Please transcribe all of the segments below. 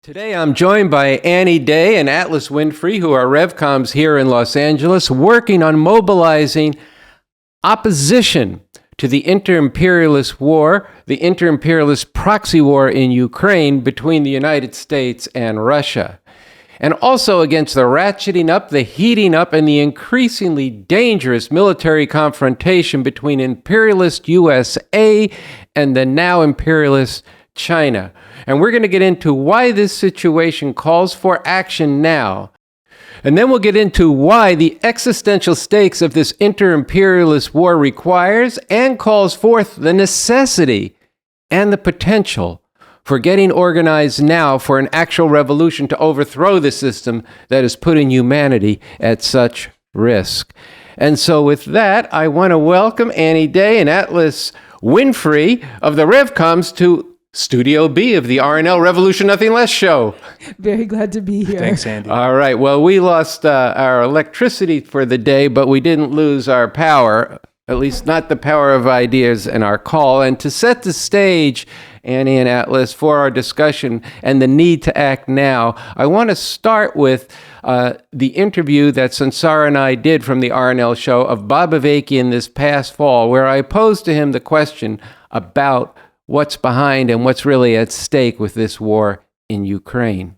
Today I'm joined by Annie Day and Atlas Winfrey, who are RevComs here in Los Angeles, working on mobilizing opposition to the inter-imperialist war, the inter-imperialist proxy war in Ukraine between the United States and Russia, and also against the ratcheting up, the heating up, and the increasingly dangerous military confrontation between imperialist USA and the now imperialist China. And we're going to get into why this situation calls for action now. And then we'll get into why the existential stakes of this inter-imperialist war requires and calls forth the necessity and the potential for getting organized now for an actual revolution to overthrow the system that is putting humanity at such risk. And so with that, I want to welcome Annie Day and Atlas Winfrey of the RevComs to Studio B of the RNL Revolution Nothing Less show. Very glad to be here. Thanks, Andy. All right. Well, we lost our electricity for the day, but we didn't lose our power, at least not the power of ideas and our call. And to set the stage, Annie and Atlas, for our discussion and the need to act now, I want to start with the interview that Sansara and I did from the RNL show of Bob Avakian this past fall, where I posed to him the question about what's behind and what's really at stake with this war in Ukraine.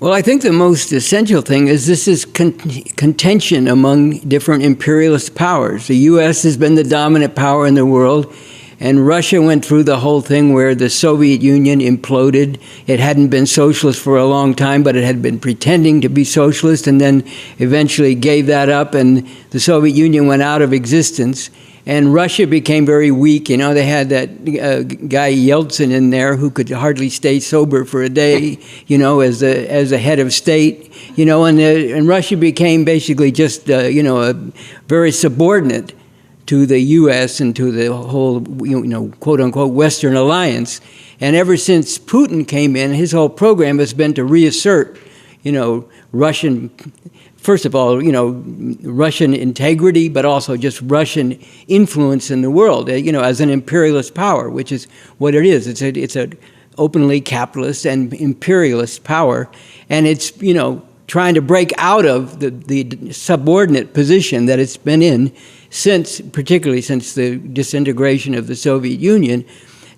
Well, I think the most essential thing is this is contention among different imperialist powers. The U.S. has been the dominant power in the world, and Russia went through the whole thing where the Soviet Union imploded. It hadn't been socialist for a long time, but it had been pretending to be socialist, and then eventually gave that up, and the Soviet Union went out of existence. And Russia became very weak. You know, they had that guy Yeltsin in there who could hardly stay sober for a day, you know, as a head of state, you know, and Russia became basically just, you know, a very subordinate to the U.S. and to the whole, you know, quote unquote Western alliance. And ever since Putin came in, his whole program has been to reassert, you know, first of all, you know, Russian integrity, but also just Russian influence in the world, you know, as an imperialist power, which is what it is. It's a openly capitalist and imperialist power, and it's, you know, trying to break out of the subordinate position that it's been in particularly since the disintegration of the Soviet Union.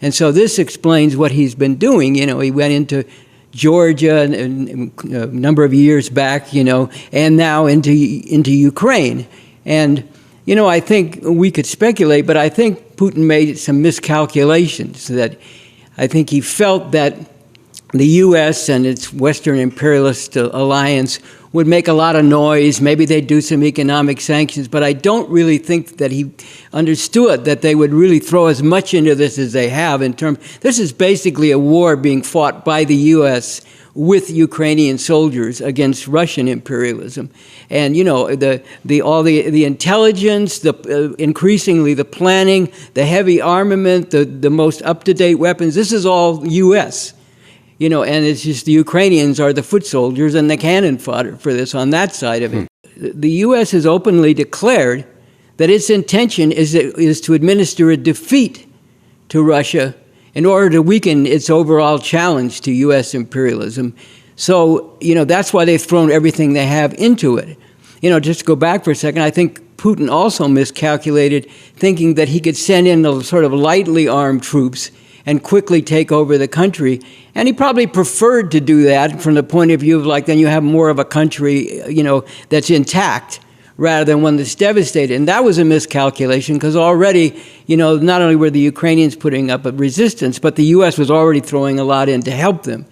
And so this explains what he's been doing. You know, he went into Georgia a number of years back, you know, and now into Ukraine. And, you know, I think we could speculate, but I think Putin made some miscalculations. That I think he felt that the U.S. and its Western imperialist alliance would make a lot of noise. Maybe they'd do some economic sanctions, but I don't really think that he understood that they would really throw as much into this as they have this is basically a war being fought by the U.S. with Ukrainian soldiers against Russian imperialism. And, you know, the intelligence, increasingly the planning, the heavy armament, the most up-to-date weapons, this is all U.S., you know, and it's just the Ukrainians are the foot soldiers and the cannon fodder for this on that side of it. The U.S. has openly declared that its intention is to administer a defeat to Russia in order to weaken its overall challenge to U.S. imperialism. So, you know, that's why they've thrown everything they have into it. You know, just to go back for a second, I think Putin also miscalculated, thinking that he could send in the sort of lightly armed troops and quickly take over the country. And he probably preferred to do that from the point of view of, like, then you have more of a country, you know, that's intact rather than one that's devastated. And that was a miscalculation because already, you know, not only were the Ukrainians putting up a resistance, but the U.S. was already throwing a lot in to help them.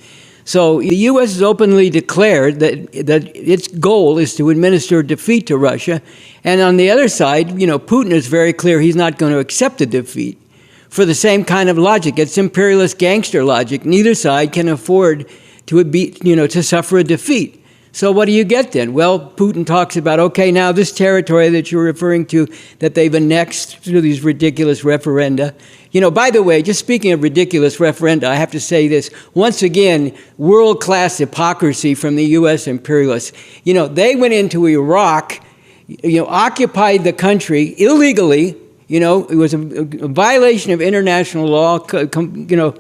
So the U.S. has openly declared that its goal is to administer defeat to Russia. And on the other side, you know, Putin is very clear he's not going to accept a defeat. For the same kind of logic. It's imperialist gangster logic. Neither side can afford to suffer a defeat. So what do you get then? Well, Putin talks about, okay, now this territory that you're referring to that they've annexed through these ridiculous referenda. You know, by the way, just speaking of ridiculous referenda, I have to say this. Once again, world-class hypocrisy from the U.S. imperialists. You know, they went into Iraq, you know, occupied the country illegally. You know, it was a violation of international law, you know,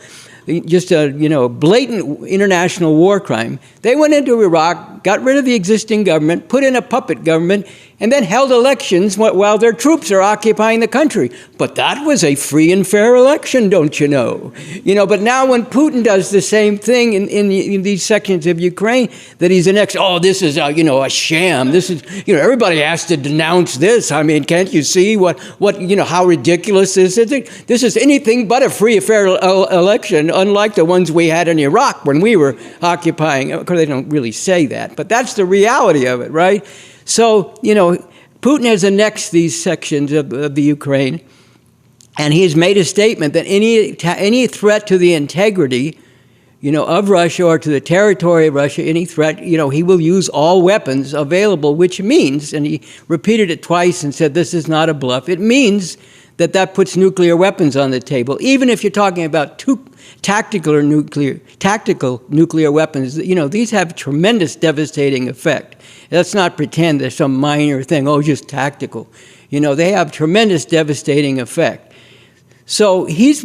just a blatant international war crime. They went into Iraq, got rid of the existing government, put in a puppet government, and then held elections while their troops are occupying the country. But that was a free and fair election, don't you know? But now when Putin does the same thing in these sections of Ukraine, that he's this is a sham. This is everybody has to denounce this. I mean, can't you see what how ridiculous this is? This is anything but a free and fair election, unlike the ones we had in Iraq when we were occupying. Of course, they don't really say that, but that's the reality of it, right? So, Putin has annexed these sections of the Ukraine, and he has made a statement that any threat to the integrity, of Russia or to the territory of Russia, any threat, he will use all weapons available, which means, and he repeated it twice and said this is not a bluff, it means that puts nuclear weapons on the table. Even if you're talking about tactical nuclear weapons, these have tremendous devastating effect. Let's not pretend they're some minor thing, just tactical. They have tremendous devastating effect. So he's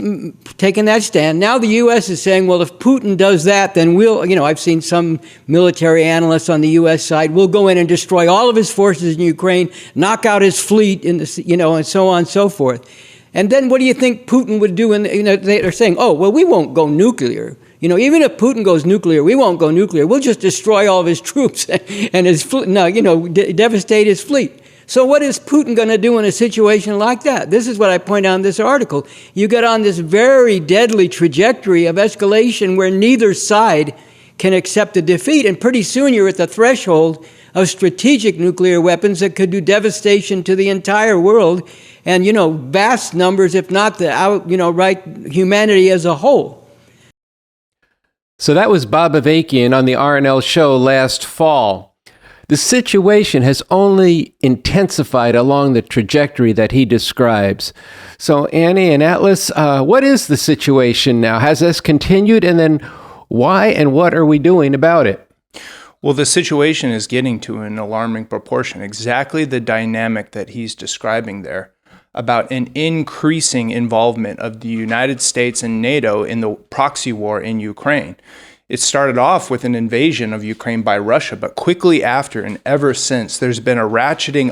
taken that stand. Now the U.S. is saying, well, if Putin does that, then I've seen some military analysts on the U.S. side, we'll go in and destroy all of his forces in Ukraine, knock out his fleet, and so on and so forth. And then what do you think Putin would do? They're saying, we won't go nuclear. Even if Putin goes nuclear, we won't go nuclear. We'll just destroy all of his troops and his fleet. Devastate his fleet. So what is Putin going to do in a situation like that? This is what I point out in this article. You get on this very deadly trajectory of escalation where neither side can accept a defeat, and pretty soon you're at the threshold of strategic nuclear weapons that could do devastation to the entire world and, vast numbers, if not humanity as a whole. So that was Bob Avakian on the RNL show last fall. The situation has only intensified along the trajectory that he describes. So Annie and Atlas, what is the situation now? Has this continued? And then why and what are we doing about it? Well, the situation is getting to an alarming proportion, exactly the dynamic that he's describing there, about an increasing involvement of the United States and NATO in the proxy war in Ukraine. It started off with an invasion of Ukraine by Russia, but quickly after and ever since, there's been a ratcheting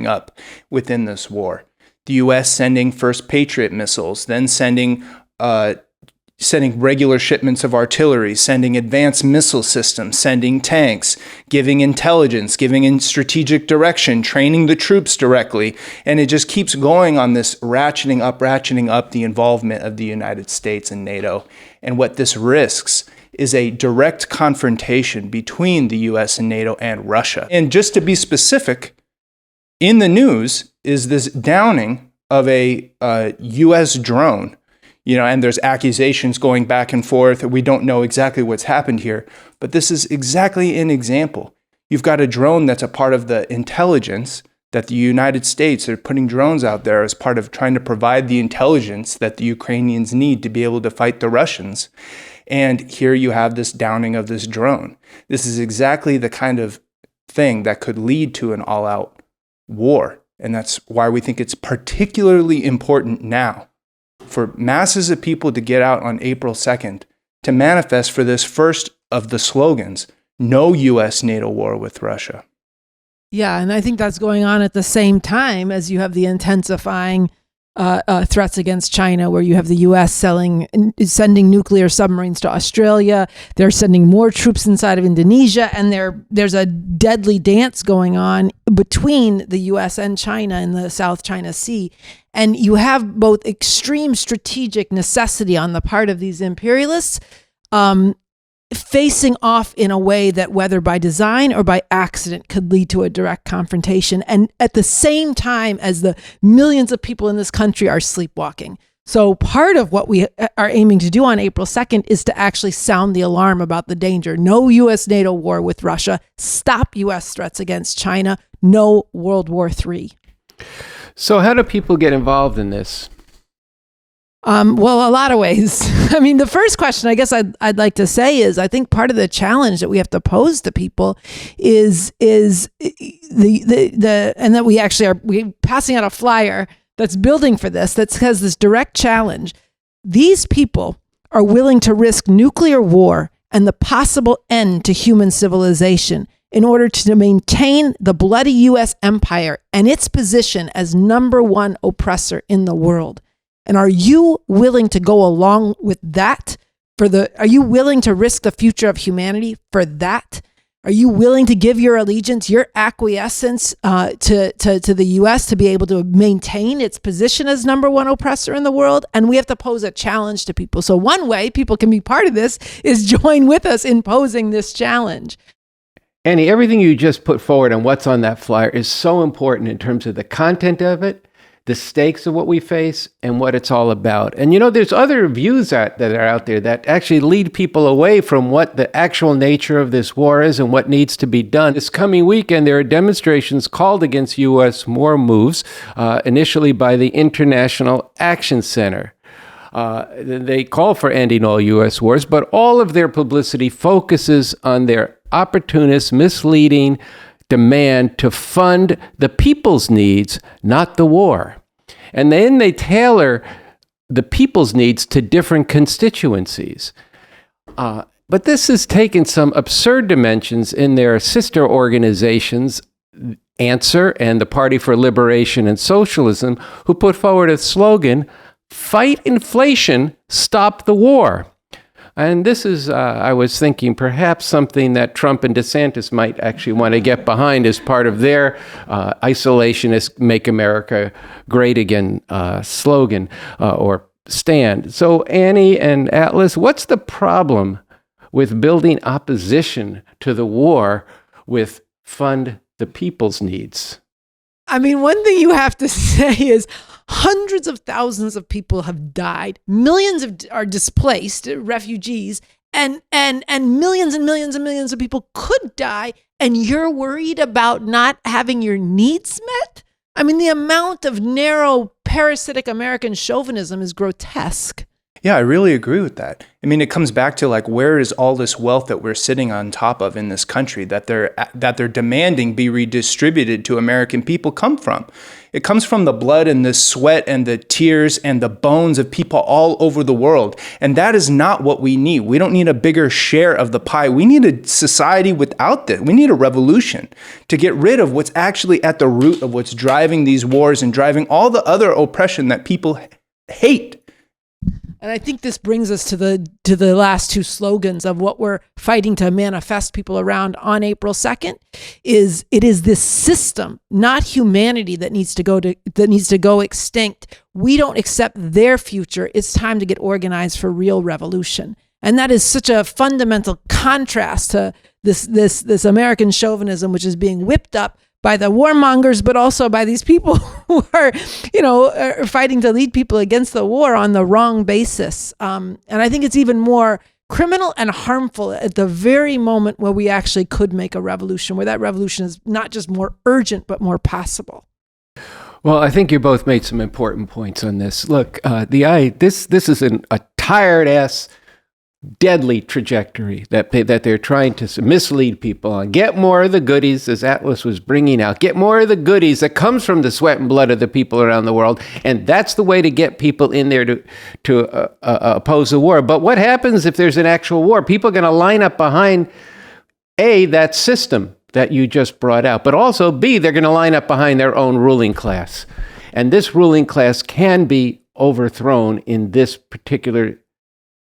up within this war. The U.S. sending first Patriot missiles, then sending regular shipments of artillery, sending advanced missile systems, sending tanks, giving intelligence, giving in strategic direction, training the troops directly. And it just keeps going on this ratcheting up the involvement of the United States and NATO. And what this risks is a direct confrontation between the U.S. and NATO and Russia. And just to be specific, in the news is this downing of a U.S. drone. And there's accusations going back and forth. We don't know exactly what's happened here, but this is exactly an example. You've got a drone that's a part of the intelligence that the United States are putting drones out there as part of trying to provide the intelligence that the Ukrainians need to be able to fight the Russians. And here you have this downing of this drone. This is exactly the kind of thing that could lead to an all-out war. And that's why we think it's particularly important now for masses of people to get out on April 2nd to manifest for this first of the slogans, no U.S.-NATO war with Russia. Yeah, and I think that's going on at the same time as you have the intensifying threats against China, where you have the U.S. sending nuclear submarines to Australia. They're sending more troops inside of Indonesia, and there's a deadly dance going on between the U.S. and China in the South China Sea. And you have both extreme strategic necessity on the part of these imperialists facing off in a way that, whether by design or by accident, could lead to a direct confrontation. And at the same time as the millions of people in this country are sleepwalking. So part of what we are aiming to do on April 2nd is to actually sound the alarm about the danger. No U.S.-NATO war with Russia. Stop U.S. threats against China. No World War III. So how do people get involved in this? Well, a lot of ways. I mean, the first question I guess I'd like to say is, I think part of the challenge that we have to pose to people is the and that we passing out a flyer that's building for this, that has this direct challenge. These people are willing to risk nuclear war and the possible end to human civilization in order to maintain the bloody U.S. empire and its position as number one oppressor in the world. And are you willing to go along with that? Are you willing to risk the future of humanity for that? Are you willing to give your allegiance, your acquiescence to the U.S. to be able to maintain its position as number one oppressor in the world? And we have to pose a challenge to people. So one way people can be part of this is join with us in posing this challenge. Annie, everything you just put forward on what's on that flyer is so important in terms of the content of it, the stakes of what we face, and what it's all about. And there's other views that are out there that actually lead people away from what the actual nature of this war is and what needs to be done. This coming weekend, there are demonstrations called against U.S. war moves, initially by the International Action Center. They call for ending all U.S. wars, but all of their publicity focuses on their opportunist, misleading demand to fund the people's needs, not the war. And then they tailor the people's needs to different constituencies. But this has taken some absurd dimensions in their sister organizations, Answer and the Party for Liberation and Socialism, who put forward a slogan, "Fight inflation, stop the war." And this is, I was thinking, perhaps something that Trump and DeSantis might actually want to get behind as part of their isolationist Make America Great Again slogan or stand. So Annie and Atlas, what's the problem with building opposition to the war with fund the people's needs? I mean, one thing you have to say is hundreds of thousands of people have died. Millions are displaced, refugees, and millions and millions and millions of people could die. And you're worried about not having your needs met? I mean, the amount of narrow, parasitic American chauvinism is grotesque. Yeah, I really agree with that. I mean, it comes back to where is all this wealth that we're sitting on top of in this country that they're demanding be redistributed to American people come from? It comes from the blood and the sweat and the tears and the bones of people all over the world. And that is not what we need. We don't need a bigger share of the pie. We need a society without this. We need a revolution to get rid of what's actually at the root of what's driving these wars and driving all the other oppression that people hate. And I think this brings us to the last two slogans of what we're fighting to manifest people around on April 2nd. It is this system, not humanity, that needs to go extinct. We don't accept their future. It's time to get organized for real revolution. And that is such a fundamental contrast to this American chauvinism, which is being whipped up by the warmongers, but also by these people who are fighting to lead people against the war on the wrong basis. And I think it's even more criminal and harmful at the very moment where we actually could make a revolution, where that revolution is not just more urgent, but more possible. Well, I think you both made some important points on this. Look, this is a tired-ass, deadly trajectory that they're trying to mislead people on. Get more of the goodies, as Atlas was bringing out. Get more of the goodies that comes from the sweat and blood of the people around the world, and that's the way to get people in there to oppose the war. But what happens if there's an actual war? People are going to line up behind that system that you just brought out, but also B, they're going to line up behind their own ruling class, and this ruling class can be overthrown in this particular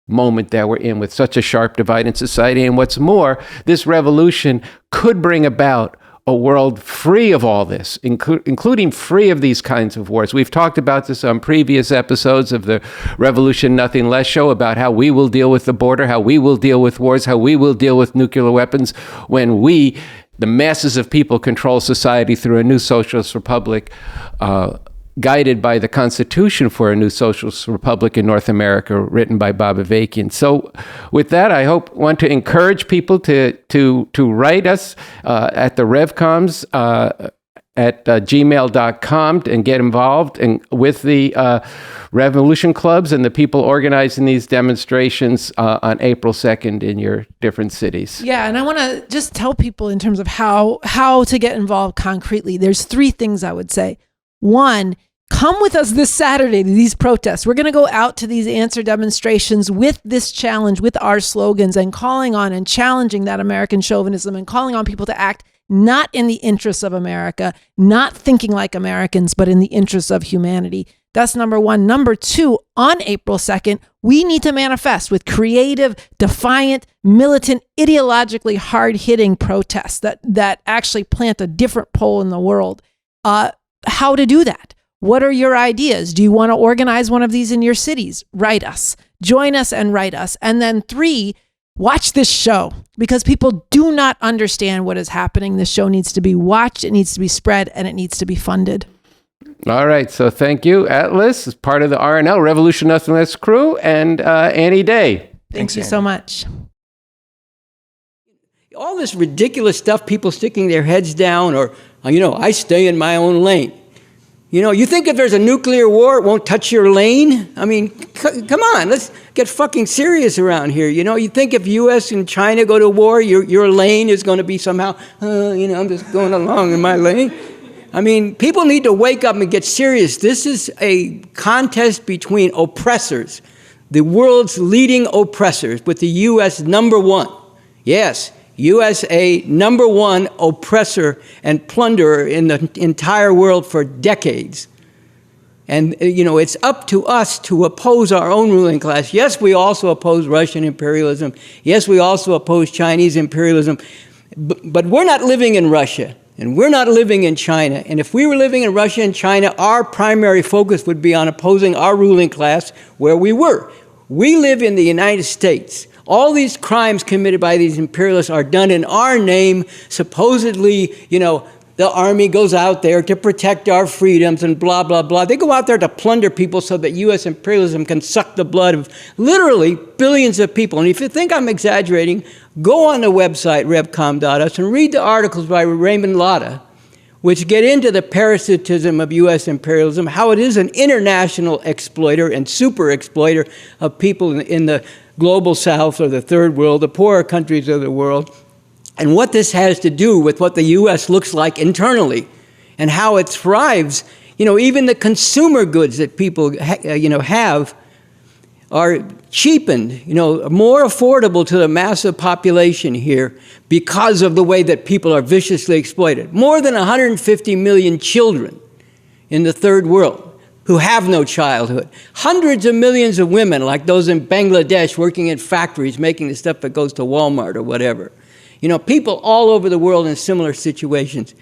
moment that we're in with such a sharp divide in society. And what's more, this revolution could bring about a world free of all this, including free of these kinds of wars. We've talked about this on previous episodes of the Revolution Nothing Less show about how we will deal with the border, how we will deal with wars, how we will deal with nuclear weapons when we, the masses of people, control society through a new socialist republic, guided by the Constitution for a New Socialist Republic in North America, written by Bob Avakian. So with that, I want to encourage people to write us at the RevComs at gmail.com and get involved with the revolution clubs and the people organizing these demonstrations on April 2nd in your different cities. Yeah, and I want to just tell people in terms of how to get involved concretely. There's three things I would say. One, come with us this Saturday to these protests. We're going to go out to these answer demonstrations with this challenge, with our slogans, and calling on and challenging that American chauvinism and calling on people to act not in the interests of America, not thinking like Americans, but in the interests of humanity. That's number one. Number two, on April 2nd, we need to manifest with creative, defiant, militant, ideologically hard-hitting protests that actually plant a different pole in the world. How to do that? What are your ideas? Do you want to organize one of these in your cities? Write us. Join us and write us. And then three, watch this show, because people do not understand what is happening. This show needs to be watched, it needs to be spread, and it needs to be funded. All right. So thank you, Atlas, as part of the RNL Revolution Nothing Less crew, and Annie Day. Thank you so much. All this ridiculous stuff, people sticking their heads down, or, I stay in my own lane. You think if there's a nuclear war, it won't touch your lane? I mean, come on, let's get fucking serious around here. You think if U.S. and China go to war, your lane is going to be somehow, I'm just going along in my lane. I mean, people need to wake up and get serious. This is a contest between oppressors, the world's leading oppressors, with the U.S. number one. Yes, USA number one oppressor and plunderer in the entire world for decades. And, it's up to us to oppose our own ruling class. Yes, we also oppose Russian imperialism. Yes, we also oppose Chinese imperialism. But we're not living in Russia, and we're not living in China. And if we were living in Russia and China, our primary focus would be on opposing our ruling class where we were. We live in the United States. All these crimes committed by these imperialists are done in our name. Supposedly, the army goes out there to protect our freedoms and blah, blah, blah. They go out there to plunder people so that U.S. imperialism can suck the blood of literally billions of people. And if you think I'm exaggerating, go on the website, revcom.us, and read the articles by Raymond Latta, which get into the parasitism of U.S. imperialism, how it is an international exploiter and super exploiter of people in the global south or the third world, the poorer countries of the world, and what this has to do with what the U.S. looks like internally and how it thrives. Even the consumer goods that people have are cheapened, more affordable to the massive population here because of the way that people are viciously exploited. More than 150 million children in the third world who have no childhood. Hundreds of millions of women, like those in Bangladesh working in factories, making the stuff that goes to Walmart or whatever. People all over the world in similar situations.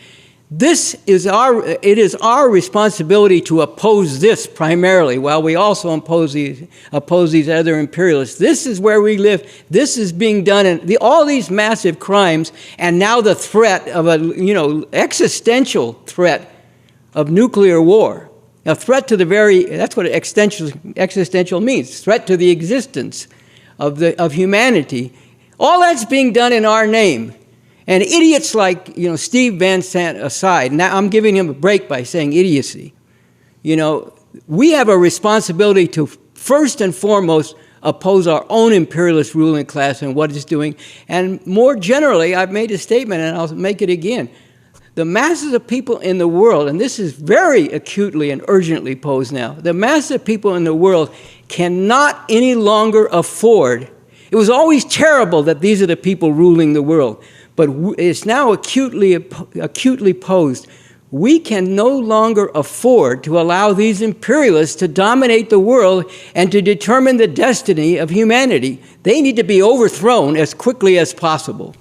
It is our responsibility to oppose this primarily, while we also oppose these other imperialists. This is where we live. This is being done, and all these massive crimes, and now the threat of existential threat of nuclear war. A threat to that's what existential means, threat to the existence of humanity. All that's being done in our name. And idiots like, Steve Van Sant aside, now I'm giving him a break by saying idiocy. We have a responsibility to first and foremost oppose our own imperialist ruling class and what it's doing. And more generally, I've made a statement and I'll make it again. The masses of people in the world, and this is very acutely and urgently posed now, the masses of people in the world cannot any longer afford. It was always terrible that these are the people ruling the world, but it's now acutely posed. We can no longer afford to allow these imperialists to dominate the world and to determine the destiny of humanity. They need to be overthrown as quickly as possible.